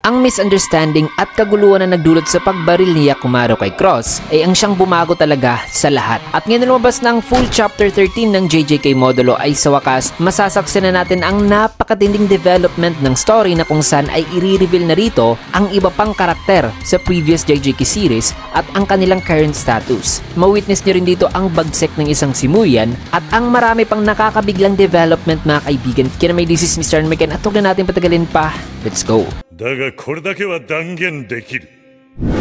Ang misunderstanding at kaguluhan na nagdulot sa pagbaril ni Yakumaru kay Cross ay ang siyang bumago talaga sa lahat. At ngayon lumabas ng full chapter 13 ng JJK Modulo ay sa wakas masasaksihan na natin ang napakatinding development ng story na kung saan ay i-reveal na rito ang iba pang karakter sa previous JJK series at ang kanilang current status. Ma-witness nyo rin dito ang bagsek ng isang simuyan at ang marami pang nakakabiglang development mga kaibigan. Kaya may this is Mr. Arnmegan at huwag na natin patagalin pa. Let's go! だがこれだけは断言できる。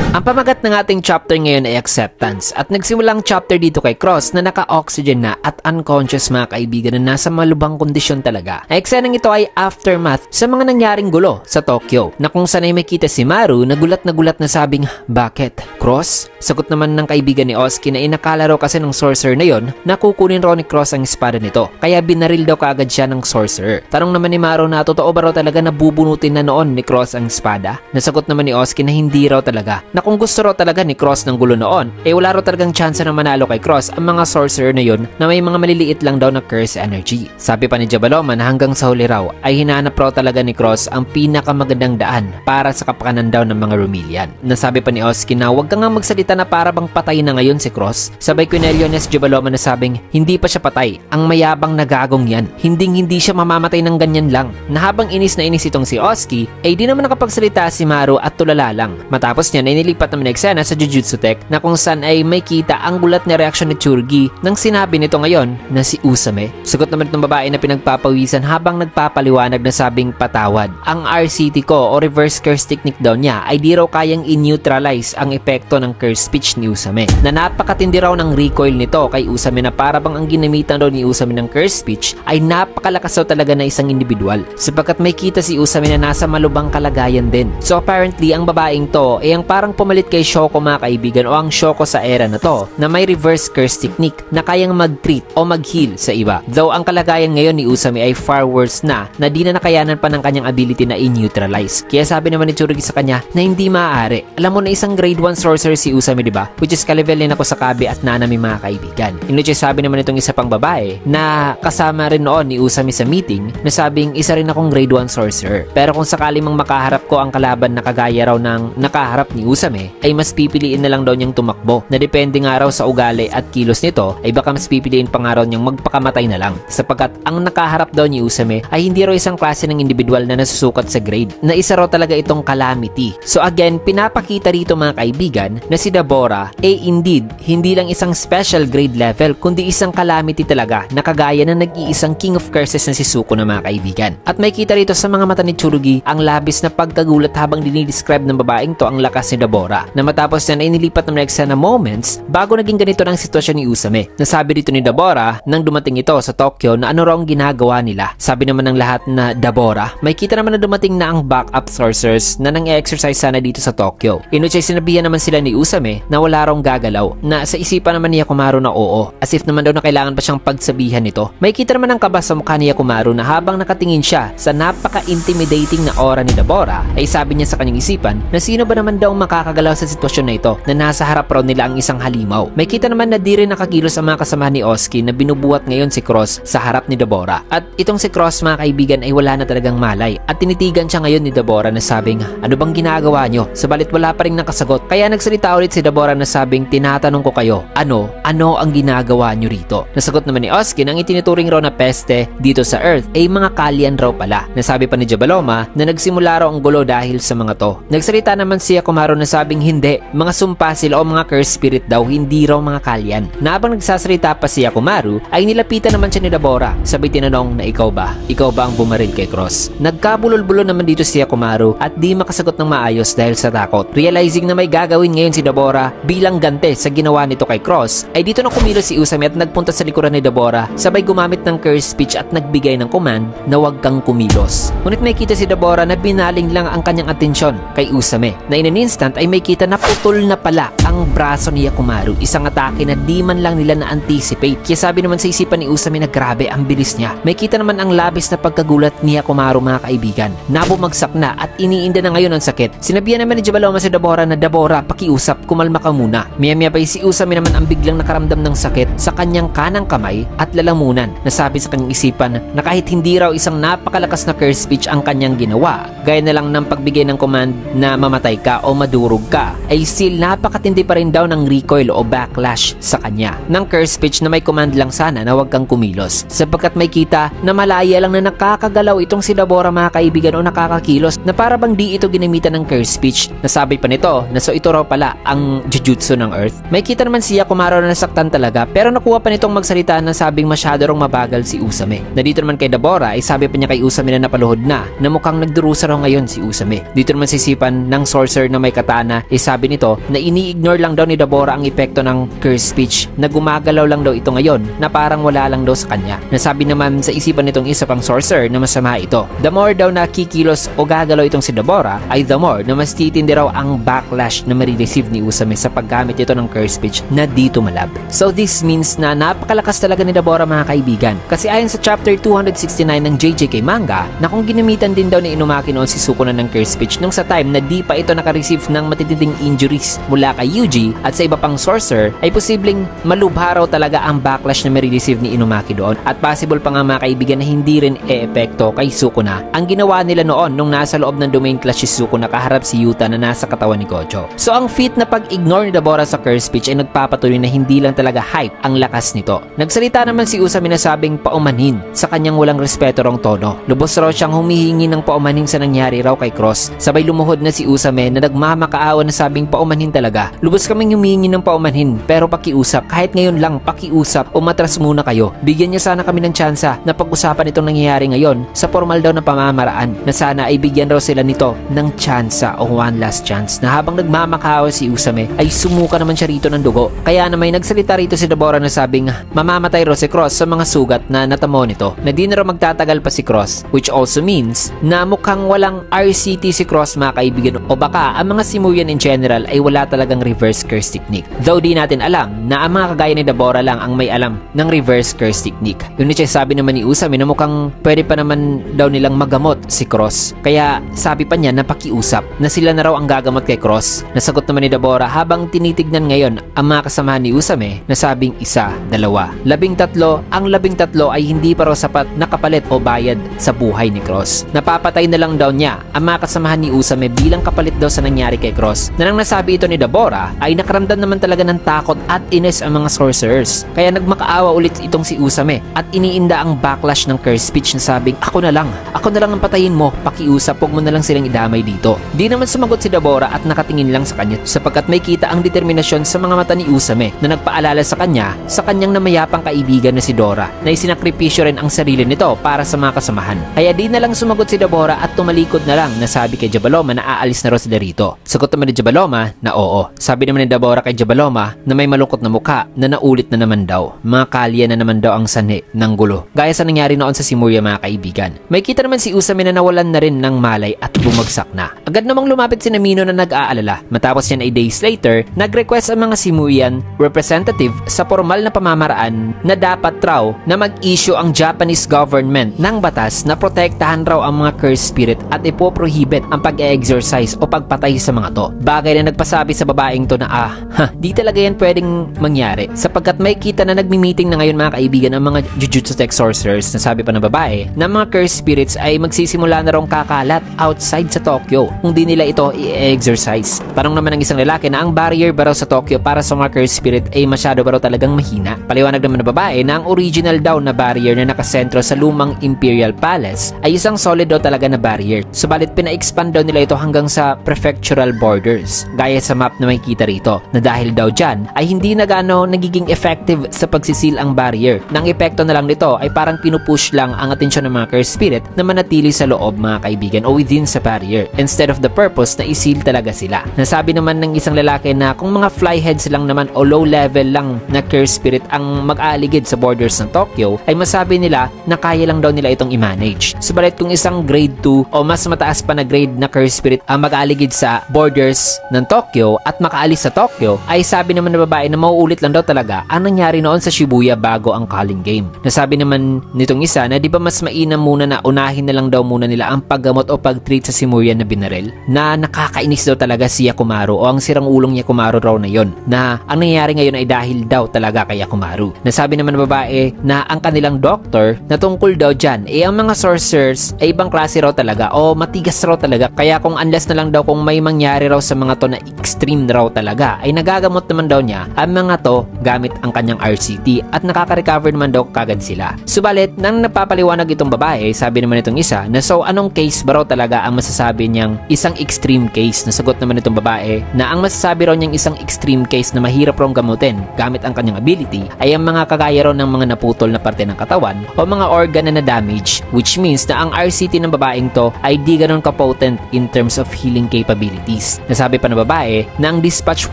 Ang pamagat ng ating chapter ngayon ay acceptance at nagsimulang chapter dito kay Cross na naka-oxygen na at unconscious mga kaibigan na nasa malubhang kondisyon talaga. Ang eksenang ito ay aftermath sa mga nangyaring gulo sa Tokyo na kung saan ay makita si Maru na gulat na sabing, "Bakit? Cross?" Sagot naman ng kaibigan ni Oski na inakala raw kasi ng sorcerer na yon na kukunin raw ni Cross ang espada nito kaya binaril daw kaagad siya ng sorcerer. Tanong naman ni Maru na totoo ba raw talaga na bubunutin na noon ni Cross ang espada? Nasagot naman ni Oski na hindi raw talaga. Na kung gusto raw talaga ni Cross ng gulo noon, wala raw talagang chance na manalo kay Cross ang mga sorcerer na yun na may mga maliliit lang daw na curse energy. Sabi pa ni Jabaloma na hanggang sa huli raw ay hinanap raw talaga ni Cross ang pinakamagandang daan para sa kapakanan daw ng mga Romilian. Nasabi pa ni Oski na huwag kang magsalita na para bang patay na ngayon si Cross. Sabay Cornelio ni Jabaloma na sabing hindi pa siya patay, ang mayabang nagagong yan. Hindi siya mamamatay ng ganyan lang. Na habang inis na inis itong si Oski, ay di naman nakapagsalita si Maru at tulala lang. Matapos niya ay nilipat naman eksena sa Jujutsu Tech na kung saan ay may kita ang gulat na reaksyon ni Tsurgi nang sinabi nito ngayon na si Usame. Sagot naman itong babae na pinagpapawisan habang nagpapaliwanag na sabing patawad. Ang RCT ko o reverse curse technique daw niya ay di raw kayang in-neutralize ang epekto ng curse speech ni Usame. Na napakatindi raw ng recoil nito kay Usame na para bang ang ginamitan daw ni Usame ng curse speech ay napakalakas daw talaga na isang individual sapagkat may kita si Usame na nasa malubhang kalagayan din. So apparently ang babaeng to ay ang parang pumalit kay Shoko mga kaibigan o ang Shoko sa era na to na may reverse curse technique na kayang mag-treat o mag-heal sa iba. Though ang kalagayan ngayon ni Usame ay far worse na di na nakayanan pa ng kanyang ability na i-neutralize. Kaya sabi naman ni Tsurugi sa kanya na hindi maaari. Alam mo na isang grade 1 sorcerer si Usame diba? Which is ka-level din ako sa Kabe at Nanami mga kaibigan. In which sabi naman itong isa pang babae na kasama rin noon ni Usame sa meeting na sabing isa rin akong grade 1 sorcerer. Pero kung sakali mang makaharap ko ang kalaban na kagaya raw ng nakaharap ni Usame ay mas pipiliin na lang daw niyang tumakbo na depende nga raw sa ugali at kilos nito ay baka mas pipiliin pa nga raw niyang magpakamatay na lang sapagkat ang nakaharap daw ni Usame ay hindi raw isang klase ng individual na nasusukat sa grade na isa raw talaga itong calamity. So again, pinapakita rito mga kaibigan na si Dabora indeed hindi lang isang special grade level kundi isang calamity talaga na kagaya na nag-iisang king of curses na si Suko na mga kaibigan. At may kita rito sa mga mata ni Tsurugi ang labis na pagkagulat habang dinidescribe ng babaeng to ang lakas ni Dabora na matapos yan ay nilipat ng next na moments bago naging ganito ng sitwasyon ni Usame. Nasabi dito ni Dabora nang dumating ito sa Tokyo na ano raw ang ginagawa nila. Sabi naman ng lahat na Dabora, may kita naman na dumating na ang backup sorcerers na nang-exercise sana dito sa Tokyo. In which ay sinabihan naman sila ni Usame na wala raw gagalaw na sa isipan naman ni Yakumaru na oo as if naman daw na kailangan pa siyang pagsabihan nito. May kita naman ng kaba sa mukha ni Yakumaru na habang nakatingin siya sa napaka-intimidating na aura ni Dabora ay sabi niya sa kanyang isipan na sino ba naman daw makakagalaw sa sitwasyon na ito na nasa harap raw nila ang isang halimaw. May kita naman na di rin nakakilos ang mga kasama ni Oski na binubuhat ngayon si Cross sa harap ni Dabora. At itong si Cross mga kaibigan ay wala na talagang malay at tinitigan siya ngayon ni Dabora na sabing ano bang ginagawa nyo? Sabalit wala pa rin nakasagot. Kaya nagsalita ulit si Dabora na sabing tinatanong ko kayo, ano ang ginagawa nyo rito? Nasagot naman ni Oski na ang itinuturing raw na peste dito sa Earth ay mga kalyan raw pala. Nasabi pa ni Jabaloma na nagsimula raw ang gulo dahil sa mga to. Nagsalita naman si Yakumaru na sabing hindi, mga sumpa sila o mga curse spirit daw, hindi raw mga kalyan. Na habang nagsasalita pa si Yakumaru ay nilapitan naman siya ni Dabora. Sabay tinanong na ikaw ba? Ikaw ba ang bumaril kay Cross? Nagkabulol-bulo naman dito si Yakumaru at di makasagot ng maayos dahil sa takot. Realizing na may gagawin ngayon si Dabora bilang gante sa ginawa nito kay Cross ay dito na kumilos si Usame at nagpunta sa likuran ni Dabora sabay gumamit ng curse speech at nagbigay ng command na huwag kang kumilos. Ngunit may kita si Dabora na binaling lang ang kanyang atensyon kay Usame na in an instant ay ay may kita na putol na pala ang braso ni Yakumaru. Isang atake na di man lang nila na-anticipate. Kaya sabi naman sa isipan ni Usame na grabe ang bilis niya. May kita naman ang labis na pagkagulat ni Yakumaru mga kaibigan. Nabumagsak na at iniinda na ngayon ang sakit. Sinabihan naman ni Jabaloma si Dabora na Dabora, pakiusap, kumalma ka muna. Maya-maya pa si Usame naman ang biglang nakaramdam ng sakit sa kanyang kanang kamay at lalamunan. Nasabi sa kanyang isipan na kahit hindi raw isang napakalakas na curse speech ang kanyang ginawa, gaya na lang ng pagbigay ng command na mamatay ka o madurog ka, ay still napakatindi pa rin daw ng recoil o backlash sa kanya ng curse speech na may command lang sana na huwag kang kumilos, sapagkat may kita na malaya lang na nakakagalaw itong si Dabora mga kaibigan o nakakakilos na para bang di ito ginamitan ng curse speech. Nasabi pa nito na so ito raw pala ang jujutsu ng Earth. May kita naman si Yakumaru na nasaktan talaga, pero nakuha pa nitong magsalita na sabing masyado rong mabagal si Usame. Na dito naman kay Dabora ay sabi pa niya kay Usame na napaluhod na mukhang nagdurusa raw ngayon si Usame. Dito naman sa isipan ng sorcerer na may katana ay sabi nito na ini-ignore lang daw ni Dabora ang epekto ng curse speech, na gumagalaw lang daw ito ngayon na parang wala lang daw sa kanya. Nasabi naman sa isipan nitong isa pang sorcerer na masama ito. The more daw na kikilos o gagalaw itong si Dabora ay the more na mas titindi raw ang backlash na marireceive ni Usame sa paggamit ito ng curse speech na dito malab. So this means na napakalakas talaga ni Dabora mga kaibigan, kasi ayon sa chapter 269 ng JJK manga na kung ginamitan din daw ni Inumaki noon si Sukuna ng curse speech nung sa time na di pa ito nakareceive ng matitinding injuries mula kay Yuji at sa iba pang sorcerer, ay posibleng malubha raw talaga ang backlash na marireceive ni Inumaki doon, at possible pa nga mga kaibigan na hindi rin e-epekto kay Sukuna ang ginawa nila noon nung nasa loob ng domain clash si Sukuna kaharap si Yuta na nasa katawan ni Gojo. So ang feat na pag-ignore ni Dabora sa curse speech ay nagpapatuloy na hindi lang talaga hype ang lakas nito. Nagsalita naman si Usame na sabing paumanhin sa kanyang walang respeto rong tono. Lubos raw siyang humihingi ng paumanhin sa nangyari raw kay Cross. Sabay lumuhod na si Usame na nagmamakaawa na sabing paumanhin talaga. Lubos kaming humihingi ng paumanhin, pero pakiusap, kahit ngayon lang pakiusap, umatras muna kayo. Bigyan niya sana kami ng tsansa na pag-usapan itong nangyayari ngayon sa formal daw na pamamaraan, na sana ay bigyan raw sila nito ng tsansa o one last chance. Na habang nagmamakaawa si Usame ay sumuka naman siya rito ng dugo. Kaya na may nagsalita rito si Dabora na sabing mamamatay raw si Cross sa mga sugat na natamo nito, na di na raw magtatagal pa si Cross, which also means na mukhang walang RCT si Cross mga kaibigan, o baka ang mga Simurian in general ay wala talagang reverse curse technique. Though di natin alam na ang mga kagaya ni Dabora lang ang may alam ng reverse curse technique. Yun siya sabi naman ni Usame na mukhang pwede pa naman daw nilang magamot si Cross, kaya sabi pa niya na pakiusap na sila na raw ang gagamot kay Cross. Nasagot naman ni Dabora habang tinitignan ngayon ang mga kasamahan ni Usame na sabing 1, 2, 13. Ang 13 ay hindi pa raw sapat na kapalit o bayad sa buhay ni Cross. Napapatay na lang daw niya ang mga kasamahan ni Usame bilang kapalit daw sa nangyari kay Cross. Na nang nasabi ito ni Dabora ay nakaramdam naman talaga ng takot at inis ang mga sorcerers. Kaya nagmakaawa ulit itong si Usame at iniinda ang backlash ng curse speech na sabing ako na lang ang patayin mo, pakiusap, huwag mo na lang silang idamay dito. Di naman sumagot si Dabora at nakatingin lang sa kanya, sapagkat may kita ang determinasyon sa mga mata ni Usame na nagpaalala sa kanya sa kanyang namayapang kaibigan na si Dora, na isinakripisyo rin ang sarili nito para sa mga kasamahan. Kaya di na lang sumagot si Dabora at tumalikod na lang na sabi kay Jabaloma na aalis na raw sila rito. Sagot naman ni Jabaloma na oo. Sabi naman ni Dabora kay Jabaloma na may malungkot na mukha na naulit na naman daw. Mga kalya na naman daw ang sanhi ng gulo, gaya sa nangyari noon sa Simuria mga kaibigan. May kita naman si Usame na nawalan na rin ng malay at bumagsak na. Agad namang lumapit si Namino na nag-aalala. Matapos yan ay days later, nag-request ang mga Simurian representative sa formal na pamamaraan na dapat raw na mag-issue ang Japanese government ng batas na protektahan raw ang mga cursed spirit at ipoprohibit ang pag-exercise o pagpatay sa mga to. Bagay na nagpasabi sa babaeng to na di talaga yan pwedeng mangyari, sapagkat may kita na nagmi-meeting na ngayon mga kaibigan ang mga Jujutsu Tech sorcerers na sabi pa ng babae na mga cursed spirits ay magsisimula na raw kakalat outside sa Tokyo kung di nila ito i-exercise. Parang naman ng isang lalaki na ang barrier ba raw sa Tokyo para sa mga cursed spirit ay masyado ba raw talagang mahina. Paliwanag naman ng babae na ang original daw na barrier na nakasentro sa lumang Imperial Palace ay isang solid daw talaga na barrier. Subalit pina-expand daw nila ito hanggang sa prefectural borders, gaya sa map na may kita rito, na dahil daw dyan ay hindi na gaano nagiging effective sa pagsisil ang barrier. Nang epekto na lang nito ay parang pinupush lang ang atensyon ng mga cursed spirit na manatili sa loob mga kaibigan o within sa barrier, instead of the purpose na isil talaga sila. Na Nasabi naman ng isang lalaki na kung mga flyheads lang naman o low level lang na curse spirit ang mag-aaligid sa borders ng Tokyo, ay masabi nila na kaya lang daw nila itong i-manage. Subalit kung isang grade 2 o mas mataas pa na grade na curse spirit ang mag-aaligid sa borders ng Tokyo at makaalis sa Tokyo, ay sabi naman ng babae na mauulit lang daw talaga ang nangyari noon sa Shibuya bago ang calling game. Nasabi naman nitong isa na di ba mas mainam muna na unahin na lang daw muna nila ang paggamot o pag-treat sa Simurian na binaril, na nakakainis daw talaga si Yakumaru o ang sirang ulong Yakumaru raw na yon, na ang nangyayari ngayon ay dahil daw talaga kay Yakumaru. Nasabi naman ng babae na ang kanilang doctor na tungkol daw dyan, ang mga sorcerers ay ibang klase raw talaga o matigas raw talaga, kaya kung unless na lang daw kung may mangyari raw sa mga to na extreme raw talaga, ay nagagamot naman daw niya ang mga to gamit ang kanyang RCT at nakaka-recover naman daw kagad sila. Subalit, nang napapaliwanag itong babae, sabi naman itong isa na so anong case ba raw talaga ang masasabi niyang isang extreme case? Nasagot naman itong babae na ang masasabi raw niyang isang extreme case na mahirap raw gamutin gamit ang kanyang ability ay ang mga kagaya raw ng mga naputol na parte ng katawan o mga organ na na-damage, which means na ang RCT ng babaeng to ay di ganun ka-potent in terms of healing capabilities. Nasabi pa ng babae na ang dispatch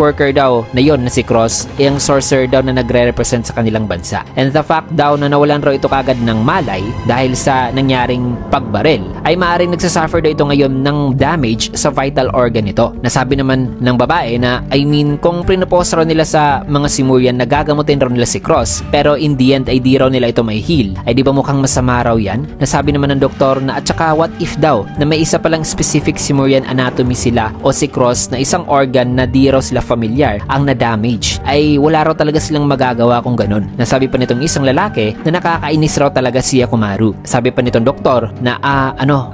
worker daw na yon na si Cross ay ang sorcerer daw na nagre-represent sa kanilang bansa. And the fact daw na nawalan raw ito kagad ng malay dahil sa nangyaring pagbaril ay maaaring nagsasuffer daw ito ngayon ng damage sa vital organ nito. Nasabi naman ng babae na kung pinopose raw nila sa mga Simurian na gagamutin raw nila si Cross pero in the end ay di raw nila ito may heal, ay di ba mukhang masama raw yan? Nasabi naman ng doktor na at saka what if daw na may isa palang specific Simurian anatomy sila o si Cross na isang organ na di raw sila familiar ang na-damage, ay wala raw talaga silang magagawa kung ganun. Nasabi pa nitong isang lalaki na nakakainis raw talaga si Yakumaru. Sabi pa nitong doktor na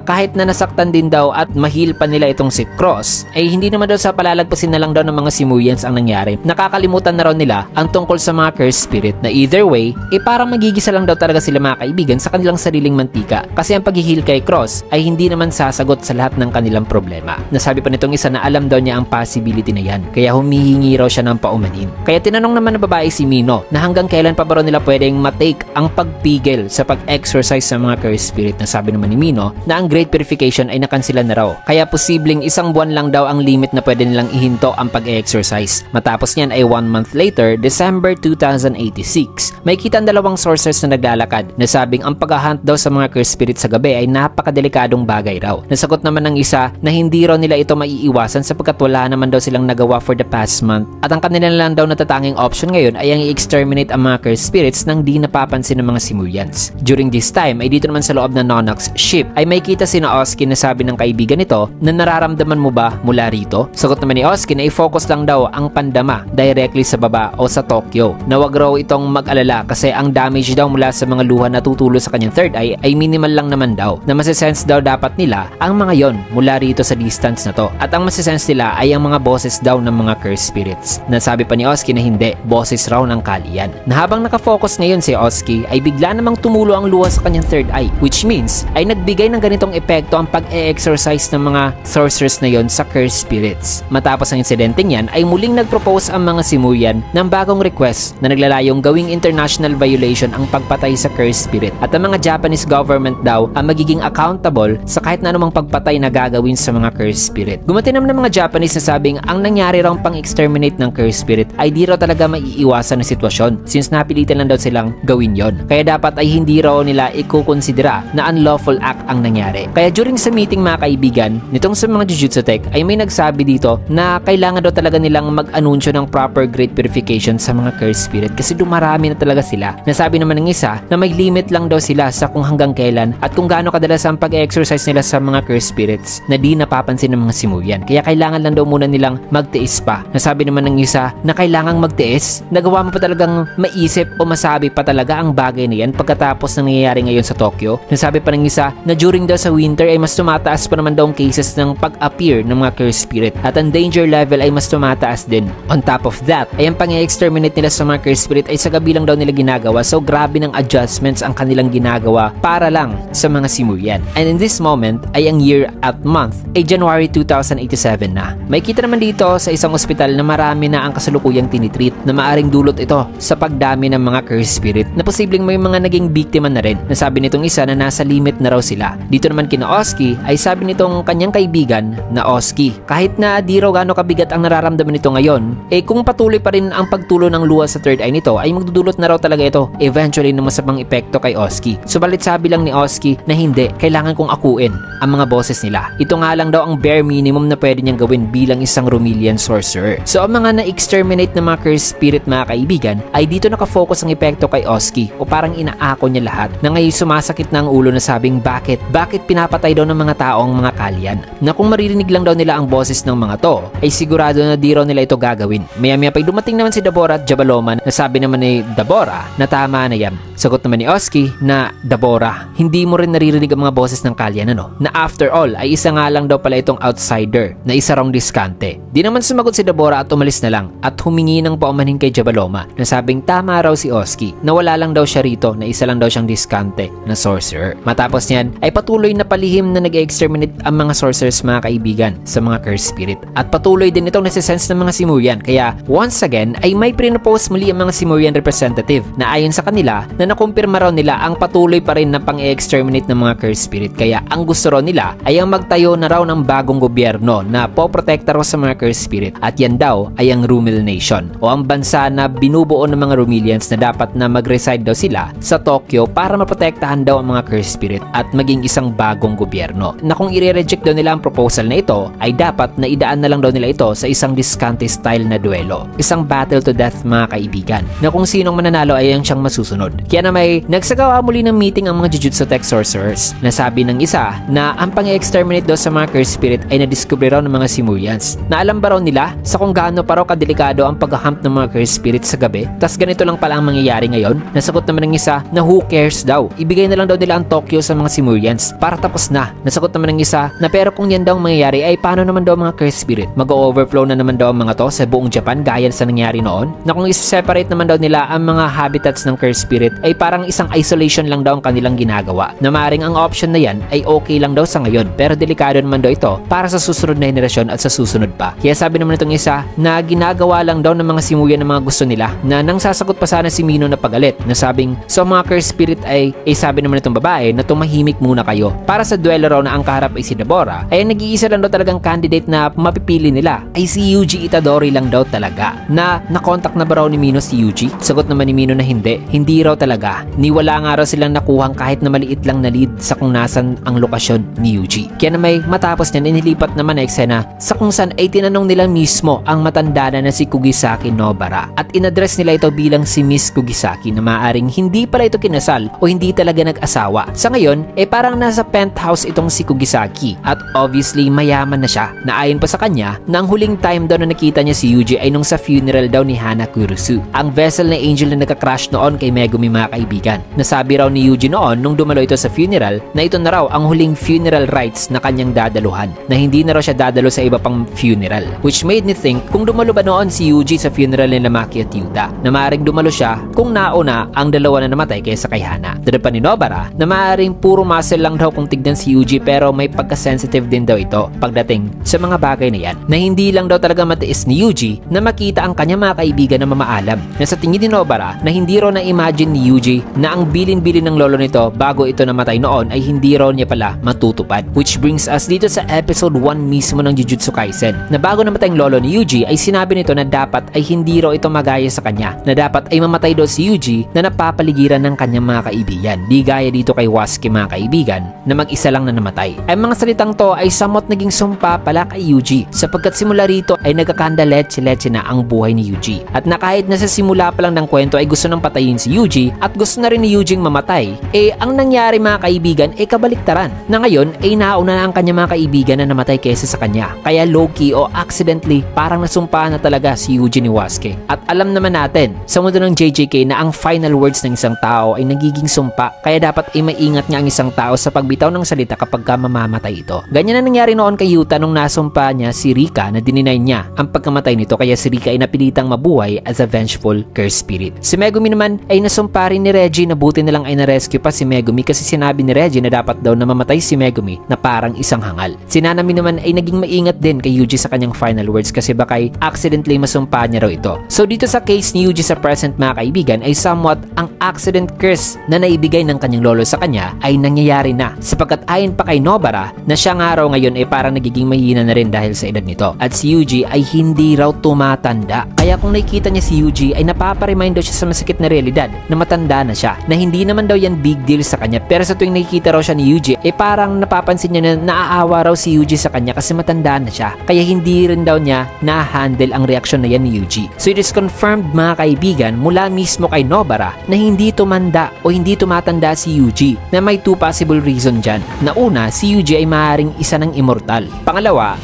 kahit na nasaktan din daw at mahil pa nila itong si Cross, ay hindi naman daw sa palalagpasin na lang daw ng mga Simurians ang nangyari. Nakakalimutan na raw nila ang tungkol sa mga cursed spirit na either way, parang magigisa lang daw talaga sila mga kaibigan sa kanilang sariling mantika kasi ang paghihil kay Cross ay hindi naman sasagot sa lahat ng kanilang problema. Nasabi pa nitong isa na alam daw niya ang possibility na yan, kaya humihingi raw siya ng paumanin. Kaya tinanong naman ng babae si Mino na hanggang kailan pa ba raw nila pwedeng matake ang pagpigil sa pag-exercise sa mga cursed spirit. Nasabi naman ni Mino na ang Great Purification ay nakansila na raw, kaya posibleng isang buwan lang daw ang limit na pwede nilang ihinto ang pag-exercise. Matapos niyan ay 1 month later, December 2086, may kita ang dalawang sorcerers na naglalakad. Nasabing ang pag-hunt daw sa mga cursed spirit sa gabi ay napakadelikadong bagay raw. Nasagot naman ng isa na hindi raw nila ito maiiwasan sapagkat wala naman daw silang nagawa for the past month at ang kanila lang daw natatanging option ngayon ay ang i-exterminate ang mga cursed spirits nang di napapansin ng mga Simurians. During this time ay dito naman sa loob ng Nonox ship ay may kita si Oski na sabi ng kaibigan nito na nararamdaman mo ba mula rito? Sagot naman ni Oski na i-focus lang daw ang pandama directly sa baba o sa Tokyo, na wag raw itong mag-alala kasi ang damage daw mula sa mga luha na tutulo sa kanyang third eye ay minimal lang naman daw, na masisense daw dapat nila ang mga yon mula rito sa distance na to, at ang masisense nila ay ang mga boses daw ng mga cursed spirits. Nasabi pa ni Oski na hindi, boses raw ng kalian. Na habang nakafocus ngayon si Oski ay bigla namang tumulo ang luha sa kanyang third eye, which means ay nagbigay ng ganitong epekto ang pag-e-exercise ng mga sorcerers na yon sa cursed spirits. Matapos ang insidenteng yan ay muling nagpropose ang mga Simurian ng bagong request na naglalayong gawing international violation ang pagpatay sa cursed spirit, at ang mga Japanese government daw ang magiging accountable sa kahit na anumang pagpatay na gagawin sa mga cursed spirit. Gumatin naman ng mga Japanese na sabing ang nangyari raw pang-exterminate ng cursed spirit ay di raw talaga maiiwasan na sitwasyon since napilitan lang daw silang gawin yon, kaya dapat ay hindi raw nila ikukonsidera na unlawful act ang nangyari. Kaya during sa meeting mga kaibigan nitong sa mga Jujutsu Tech ay may nagsabi dito na kailangan daw talaga nilang mag-anunsyo ng proper Great Purification sa mga cursed spirit kasi dumarami na talaga sila. Nasabi naman ng isa na may limit lang daw sila sa kung hanggang kailan at kung gaano kadalas ang pag-exercise nila sa mga cursed spirits na di napapansin ng mga Simurian, kaya kailangan lang daw muna nilang magtiis pa. Nasabi naman ng isa na kailangang magtiis, nagawa mo pa talagang maisip o masabi pa talaga ang bagay na yan pagkatapos ng nangyayari ngayon sa Tokyo. Nasabi pa ng isa na during daw sa winter ay mas tumataas pa naman daw ang cases ng pag-appear ng mga cursed spirit at ang danger level ay mas tumataas din. On top of that ay ang pang-exterminate nila sa mga cursed spirit ay sa gabi lang daw nila ginagawa, so grabe ng adjustments ang kanilang ginagawa para lang sa mga Simurian. And in this moment ay ang year at month ay January 2087 na. May kita naman dito sa isang ospital na marami na ang kasalukuyang tinitreat na maaring dulot ito sa pagdami ng mga cursed spirit na posibleng may mga naging biktima na rin. Nasabi nitong isa na nasa limit na raw sila. Dito naman kina Oski ay sabi nitong kanyang kaibigan na Oski, kahit na na di raw gaano kabigat ang nararamdaman nito ngayon, kung patuloy pa rin ang pagtulo ng luha sa third eye nito ay magdudulot na raw talaga ito eventually ng masamang epekto kay Oski. Subalit sabi lang ni Oski na hindi, kailangan kong akuin ang mga boses nila. Ito nga lang daw ang bare minimum na pwede niyang gawin bilang isang Romilian sorcerer. So ang mga na-exterminate na mga cursed spirit mga kaibigan ay dito nakafocus ang epekto kay Oski o parang inaako niya lahat na ngayon sumasakit na ang ulo na sabing bakit pinapatay daw ng mga tao ang mga kalyan, na kung maririnig lang daw nila ang boses ng mga to ay sigurado na di raw nila ito gagawin. Maya-maya pa'y dumating naman si Dabora at Jabaloman na sabi naman ni Dabora na tama na yan. Sagot naman ni Oski na Dabora, hindi mo rin naririnig ang mga boses ng kalyan na after all ay isa nga lang daw pala itong outsider na isa rong diskante. Di naman sumagot si Dabora at umalis na lang at humingi ng paumanhin kay Jabaloma na sabing tama raw si Oski na wala lang daw siya rito, na isa lang daw siyang diskante na sorcerer. Matapos niyan ay patuloy na palihim na nag-exterminate ang mga sorcerers mga kaibigan sa mga cursed spirit at patuloy din itong nasisense ng mga Simurian, kaya once again ay may pinopose muli ang mga Simurian representative na ayon sa kanila na nakumpirma raw nila ang patuloy pa rin na pang-exterminate ng mga cursed spirit, kaya ang gusto raw nila ay ang magtayo na raw ng bagong gobyerno na poprotekta raw sa mga cursed spirit at yan daw ay ang Rumil Nation o ang bansa na binubuo ng mga Rumilians na dapat na mag-reside daw sila sa Tokyo para maprotektahan daw ang mga cursed spirit at maging isang bagong gobyerno, na kung i-reject daw nila ang proposal na ito ay dapat na idaan na lang daw nila ito sa isang diskante style na duelo, isang battle to death mga kaibigan, na kung sinong mananalo ay ang siyang masusunod. Kaya na may nagsagawa muli ng meeting ang mga Jujutsu Tech sorcerers na sabi ng isa na ang pang-exterminate daw sa mga cursed spirit ay nadiskubre raw ng mga Simurians, na alam ba raw nila sa kung gaano pa raw kadelikado ang pag-hunt ng mga cursed spirit sa gabi. Tas ganito lang pala ang mangyayari ngayon. Nasagot naman ng isa na who cares daw, ibigay na lang daw nila ang Tokyo sa mga Simurians para tapos na. Nasagot naman ng isa na pero kung yan daw ang mangyayari ay paano naman daw mga cursed spirit, mag-overflow na naman daw ang mga to sa buong Japan gaya sa nangyari noon, na kung isa-separate naman daw nila ang mga habitats ng cursed spirit ay parang isang isolation lang daw ang kanilang ginagawa, na maaaring ang option na yan ay okay lang daw sa ngayon pero delikado naman daw ito para sa susunod na henerasyon at sa susunod pa. Kaya sabi naman itong isa na ginagawa lang daw ng mga Simurian ng mga gusto nila, na nang sasagot pa sana si Mino na pagalit na sabing so mga cursed spirit ay sabi naman itong babae na tumahimik muna kayo. Para sa duelo raw na ang kaharap ay si Dabora ay nag-iisa lang daw talagang candidate na mapipili nila ay si Yuji Itadori lang daw talaga, na nakontak na ba raw ni Mino si Yuji? Sagot naman ni Mino na hindi raw talaga, ni wala nga raw silang nakuhang kahit na maliit lang na lead sa kung nasan ang lokasyon ni Yuji. Kaya na may matapos niyan inilipat naman na eksena sa kung saan ay tinanong nila mismo ang matanda na si Kugisaki Nobara at inadress nila ito bilang si Miss Kugisaki, na maaaring hindi pala ito kinasal o hindi talaga nag-asawa. Sa ngayon parang nasa penthouse itong si Kugisaki at obviously mayaman na siya, na ayon pa sa kanya na ang huling time daw na nakita niya si Yuji ay nung sa funeral daw ni Hana Kurusu, ang vessel na angel na nagka-crash noon kay Megumi mga kaibigan. Nasabi raw ni Yuji noon nung dumalo ito sa funeral na ito na raw ang huling funeral rites na kanyang dadaluhan, na hindi na raw siya dadalo sa iba pang funeral, which made me think kung dumalo ba noon si Yuji sa funeral ni Maki at Yuta, na maaaring dumalo siya kung nauna ang dalawa na namatay kaysa kay Hana. Dada pa ni Nobara na maaaring puro muscle lang daw kung tignan si Yuji pero may pagka-sensitive din daw ito pagdating sa mga bagay na yan, na hindi lang daw talaga matiis ni Yuji na makita ang kanya mga kaibigan na mamaalam, na sa tingin ni Nobara na hindi raw na-imagine ni Yuji na ang bilin-bilin ng lolo nito bago ito namatay noon ay hindi raw niya pala matutupad. Which brings us dito sa episode 1 mismo ng Jujutsu Kaisen, na bago namatay ang lolo ni Yuji ay sinabi nito na dapat ay hindi raw ito magaya sa kanya, na dapat ay mamatay daw si Yuji na napapaligiran ng kanyang mga kaibigan, di gaya dito kay Wasuke mga kaibigan na mag-isa lang na namatay. Ang mga salitang to ay somewhat naging sumpa pala kay Yuji, sapagkat simula rito ay nagkakanda leche-leche na ang buhay ni Yuji, at na kahit nasa simula pa lang ng kwento ay gusto nang patayin si Yuji at gusto na rin ni Yuji mamatay, ang nangyari mga kaibigan kabaliktaran, na ngayon nauna na ang kanya mga kaibigan na namatay kaysa sa kanya, kaya low-key o accidentally parang nasumpa na talaga si Yuji ni Wasuke. At alam naman natin sa mundo ng JJK na ang final words ng isang tao ay nagiging sumpa, kaya dapat maingat nga ang isang tao sa pagbitaw ng salita kapag mamamatay ito. Ganyan na nangyari noon kay Yuta nung nasumpa niya si Rika na dininay niya ang pagkamatay nito, kaya si Rika ay napilitang mabuhay as a vengeful cursed spirit. Si Megumi naman ay nasumpa rin ni Reggie, na buti na lang ay na-rescue pa si Megumi kasi sinabi ni Reggie na dapat daw na mamatay si Megumi na parang isang hangal. Si Nanami naman ay naging maingat din kay Yuji sa kanyang final words kasi baka accidentally masumpa niya raw ito. So dito sa case ni Yuji sa present mga kaibigan ay somewhat ang accident curse na naibigay ng kanyang lolo sa kanya ay nangyayari na, sapagkat ayon pa kay Nobara na siya nga raw ngayon ay parang nagiging mahina na rin yan dahil sa edad nito. At si Yuji ay hindi raw tumatanda. Kaya kung nakikita niya si Yuji ay napaparemind daw siya sa masakit na realidad na matanda na siya. Na hindi naman daw yan big deal sa kanya, pero sa tuwing nakikita raw siya ni Yuji parang napapansin niya na naaawa raw si Yuji sa kanya kasi matanda na siya. Kaya hindi rin daw niya na-handle ang reaksyon na yan ni Yuji. So it is confirmed mga kaibigan mula mismo kay Nobara na hindi tumanda o hindi tumatanda si Yuji, na may two possible reason dyan. Na una, si Yuji ay maaaring isa ng immortal. Pangalawa,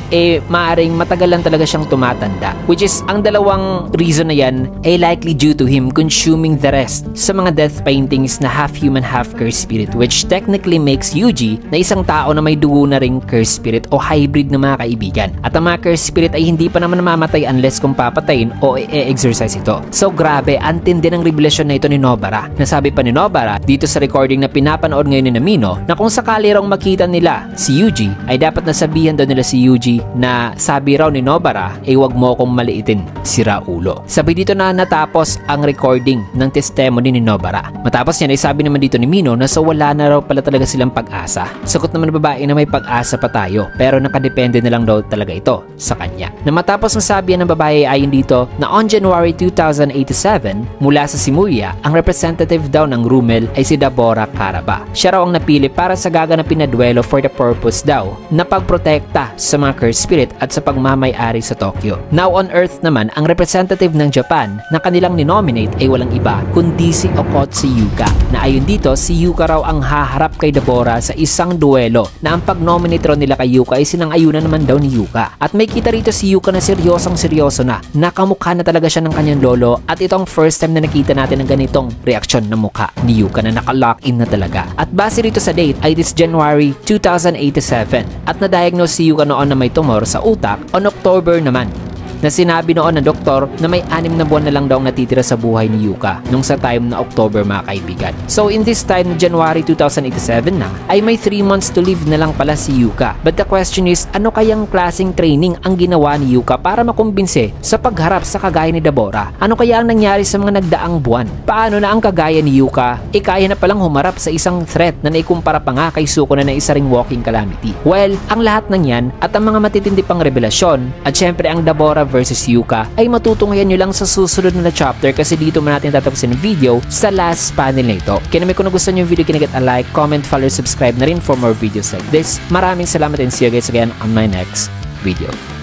maaaring matagal lang talaga siyang tumatanda, which is ang dalawang reason na yan ay likely due to him consuming the rest sa mga death paintings na half human half cursed spirit, which technically makes Yuji na isang tao na may dugo na ring cursed spirit o hybrid na mga kaibigan. At ang mga cursed spirit ay hindi pa naman namamatay unless kung papatayin o i-exercise ito. So grabe, ang tindi ng revelasyon na ito ni Nobara. Nasabi pa ni Nobara dito sa recording na pinapanood ngayon ni Namino na kung sakali raw makita nila si Yuji ay dapat nasabihan daw nila si Yuji na sabi raw ni Nobara wag mo akong maliitin, sira ulo. Sabi dito na natapos ang recording ng testimony ni Nobara. Matapos yan ay sabi naman dito ni Mino na so wala na raw pala talaga silang pag-asa. Sagot naman ng babae na may pag-asa pa tayo, pero nakadepende na lang daw talaga ito sa kanya. Na matapos masabi ng babae ayon dito na on January 2087 mula sa Shibuya, ang representative daw ng Rumel ay si Dabora Karaba. Siya raw ang napili para sa gaganapin na duelo for the purpose daw na pagprotekta sa mga cursed spirit at sa pagmamay-ari sa Tokyo. Now on Earth naman, ang representative ng Japan na kanilang ninominate ay walang iba kundi si Okotsu Yuka, na ayon dito si Yuka raw ang haharap kay Dabora sa isang duelo na ang pag-nominate raw nila kay Yuka ay sinang-ayunan naman daw ni Yuka. At may kita rito si Yuka na seryoso na, nakamukha na talaga siya ng kanyang lolo, at itong first time na nakita natin ng ganitong reaksyon na mukha ni Yuka na naka-lock in na talaga. At base rito sa date ay this January 2087 at na-diagnose si Yuka noon na may tumor sa utak on October naman, na sinabi noon ng doktor na may 6 na buwan na lang daw natitira sa buhay ni Yuka nung sa time na October mga kaibigan. So in this time na January 2087 na ay may 3 months to live na lang pala si Yuka. But the question is, ano kayang klaseng training ang ginawa ni Yuka para makumbinse sa pagharap sa kagaya ni Dabora? Ano kaya ang nangyari sa mga nagdaang buwan? Paano na ang kagaya ni Yuka kaya na palang humarap sa isang threat na naikumpara pa nga kay Suko na isa ring walking calamity? Well, ang lahat ng yan at ang mga matitindi pang revelasyon at syempre ang Dabora versus Yuka ay matutunghayan nyo lang sa susunod na chapter, kasi dito man natin tatapusin ang video sa last panel na ito. Kaya naman kung nagustuhan nyo yung video, kinagat a like, comment, follow, subscribe na rin for more videos like this. Maraming salamat and see you guys again on my next video.